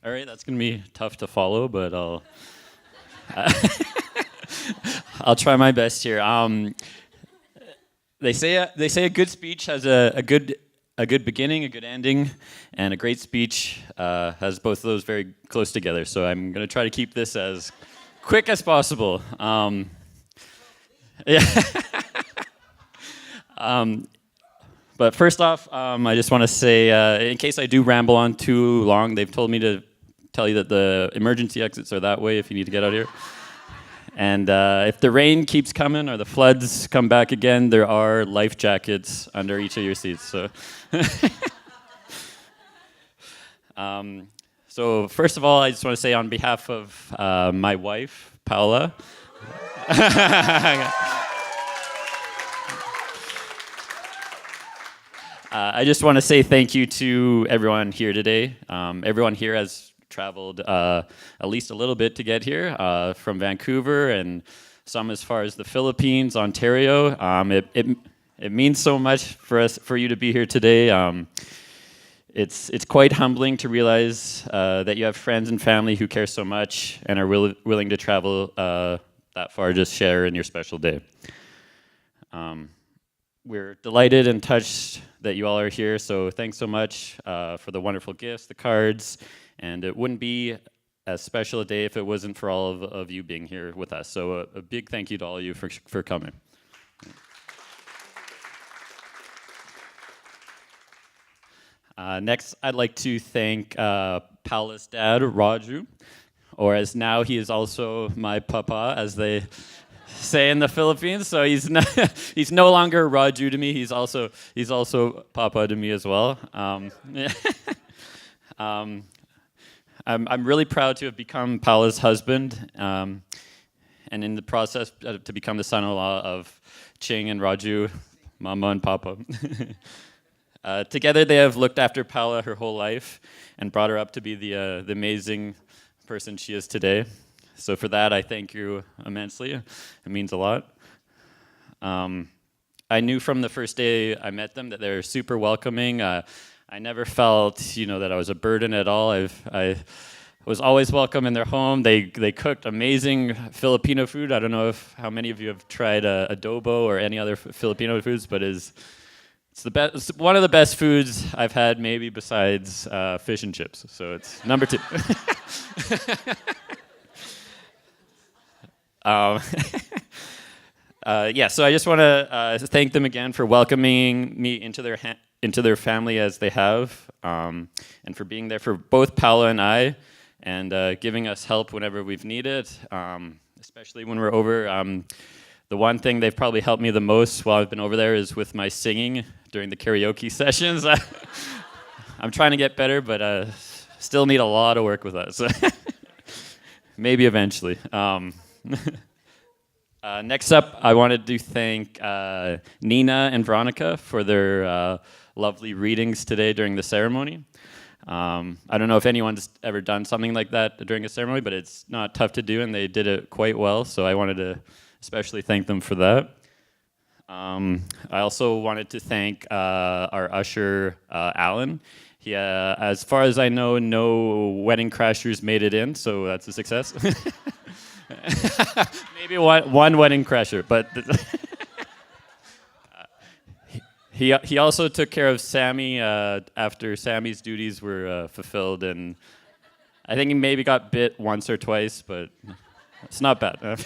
All right, that's gonna be tough to follow, but I'll try my best here. They say a good speech has a good beginning, a good ending, and a great speech has both of those very close together. So I'm gonna try to keep this as quick as possible. Yeah. But first off, I just want to say, in case I do ramble on too long, they've told me to tell you that the emergency exits are that way if you need to get out of here. And if the rain keeps coming or the floods come back again, there are life jackets under each of your seats. So first of all, I just want to say on behalf of my wife, Paola. I just want to say thank you to everyone here today. Everyone here has traveled at least a little bit to get here from Vancouver and some as far as the Philippines, Ontario. It means so much for you to be here today. It's quite humbling to realize that you have friends and family who care so much and are willing to travel that far just share in your special day. We're delighted and touched that you all are here, so thanks so much for the wonderful gifts, the cards, and it wouldn't be as special a day if it wasn't for all of you being here with us. So a big thank you to all of you for coming. Next, I'd like to thank Paola's dad, Raju, or as now he is also my papa, as they say in the Philippines. So he's no longer Raju to me. He's also Papa to me as well. I'm really proud to have become Paola's husband, and in the process to become the son-in-law of Ching and Raju, Mama and Papa. Together, they have looked after Paola her whole life and brought her up to be the amazing person she is today. So for that, I thank you immensely. It means a lot. I knew from the first day I met them that they're super welcoming. I never felt, that I was a burden at all. I was always welcome in their home. They cooked amazing Filipino food. I don't know how many of you have tried adobo or any other Filipino foods, but it's the best. It's one of the best foods I've had, maybe besides fish and chips. So it's number 2. So I just want to thank them again for welcoming me into their family as they have, and for being there for both Paola and I, and giving us help whenever we've needed, especially when we're over. The one thing they've probably helped me the most while I've been over there is with my singing during the karaoke sessions. I'm trying to get better, but still need a lot of work with us. Maybe eventually. Next up, I wanted to thank Nina and Veronica for their lovely readings today during the ceremony. I don't know if anyone's ever done something like that during a ceremony, but it's not tough to do, and they did it quite well, so I wanted to especially thank them for that. I also wanted to thank our usher, Alan. He, as far as I know, no wedding crashers made it in, so that's a success. Maybe one wedding crasher, but he also took care of Sammy after Sammy's duties were fulfilled, and I think he maybe got bit once or twice, but it's not bad.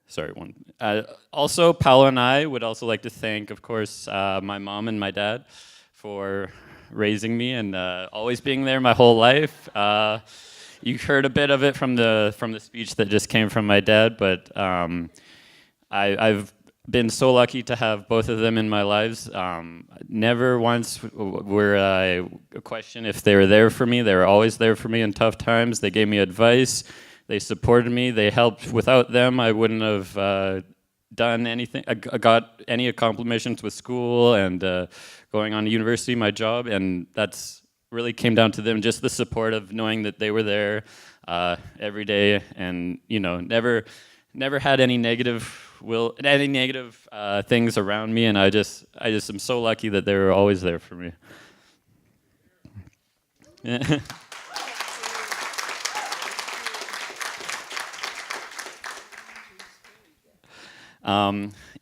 Sorry, one. Also, Paola and I would also like to thank, of course, my mom and my dad for raising me and always being there my whole life. You heard a bit of it from the speech that just came from my dad, but I've been so lucky to have both of them in my lives. Never once were I a question if they were there for me. They were always there for me in tough times. They gave me advice. They supported me. They helped. Without them, I wouldn't have done anything. I got any accomplishments with school and going on to university, my job, and that's really came down to them. Just the support of knowing that they were there every day, and never had any negative will any negative things around me, and I just am so lucky that they were always there for me. Yeah.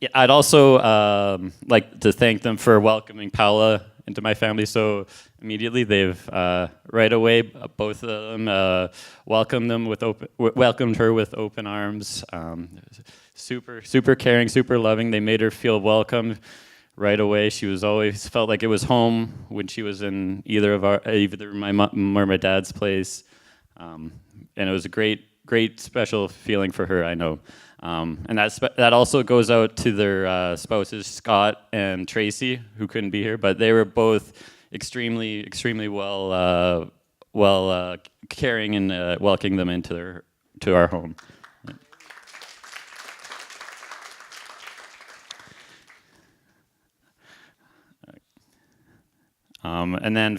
Yeah, I'd also like to thank them for welcoming Paola into my family so immediately. They've right away, both of them welcomed her with open arms. Super caring, super loving. They made her feel welcome right away. She was always felt like it was home when she was in either my mom or my dad's place, and it was a great special feeling for her, I know. And that also goes out to their spouses, Scott and Tracy, who couldn't be here, but they were both extremely well caring and welcoming them into our home. And then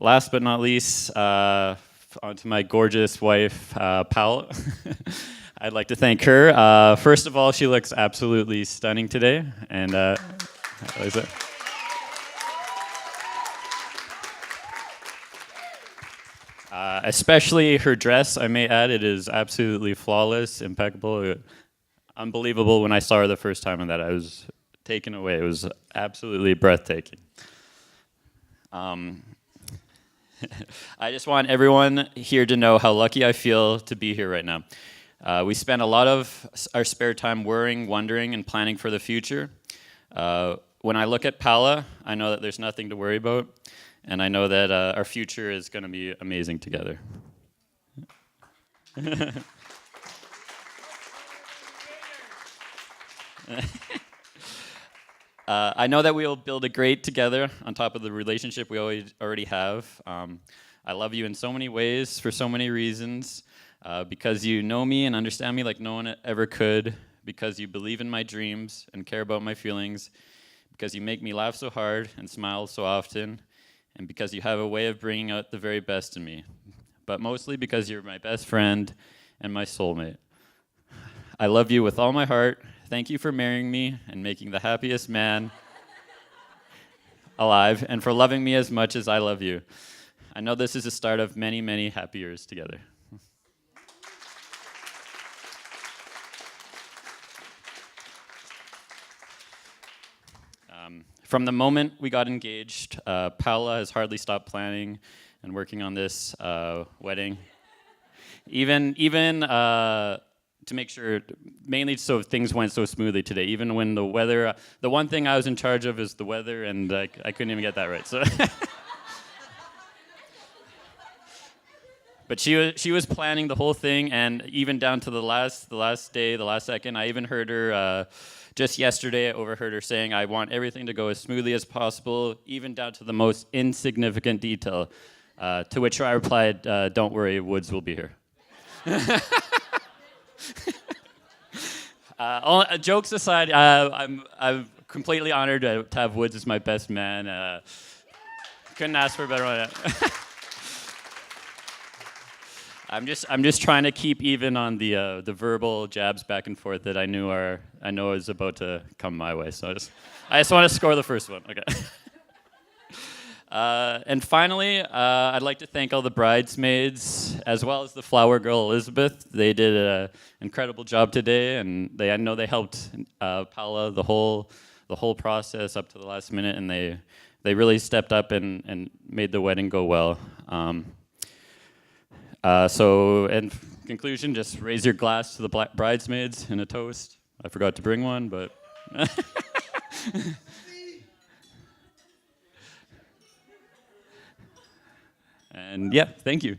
last but not least, onto my gorgeous wife, Paola. I'd like to thank her. First of all, she looks absolutely stunning today, and especially her dress, I may add. It is absolutely flawless, impeccable, unbelievable. When I saw her the first time, and that I was taken away. It was absolutely breathtaking. I just want everyone here to know how lucky I feel to be here right now. We spend a lot of our spare time worrying, wondering, and planning for the future. When I look at Paola, I know that there's nothing to worry about, and I know that our future is going to be amazing together. I know that we will build a great together on top of the relationship we already have. I love you in so many ways, for so many reasons, because you know me and understand me like no one ever could, because you believe in my dreams and care about my feelings, because you make me laugh so hard and smile so often, and because you have a way of bringing out the very best in me, but mostly because you're my best friend and my soulmate. I love you with all my heart. Thank you for marrying me and making the happiest man alive, and for loving me as much as I love you. I know this is the start of many, many happy years together. From the moment we got engaged, Paola has hardly stopped planning and working on this wedding. Even to make sure, mainly so things went so smoothly today. Even when the weather, the one thing I was in charge of is the weather, and I couldn't even get that right. So, but she was planning the whole thing, and even down to the last day, the last second. I even heard her just yesterday. I overheard her saying, "I want everything to go as smoothly as possible, even down to the most insignificant detail." To which I replied, "Don't worry, Woods will be here." Jokes aside, I'm completely honored to have Woods as my best man. Couldn't ask for a better one. I'm just trying to keep even on the verbal jabs back and forth that I know is about to come my way. So I just want to score the first one. Okay. And finally, I'd like to thank all the bridesmaids, as well as the flower girl, Elizabeth. They did an incredible job today, and I know they helped Paola the whole process up to the last minute, and they really stepped up and made the wedding go well. So, in conclusion, just raise your glass to the bridesmaids in a toast. I forgot to bring one, but... And yeah, thank you.